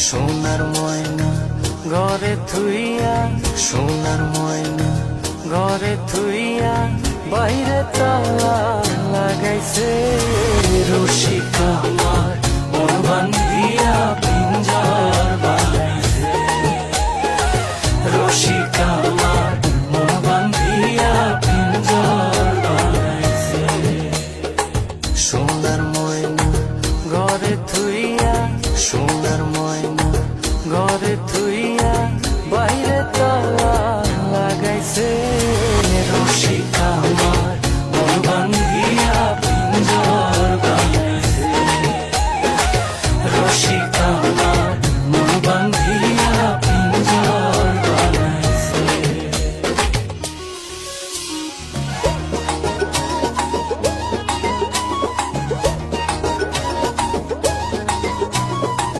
সোনার ময়না ঘরে থুইয়া, সোনার ময়না ঘরে থুইয়া, বাইরে তালা লাগাইছে। রসিক আমার মন বান্ধিয়া পিঞ্জর বানাইছে। রসিক আমার মন বান্ধিয়া পিঞ্জর বানাইছে। সোনার ময়না ঘরে থুইয়া, সোনার ময়না ঘরে থুইয়া, বাইরে তালা লাগাইছে। রসিক আমার মন বান্ধিয়া পিঞ্জর বানাইছে। রসিক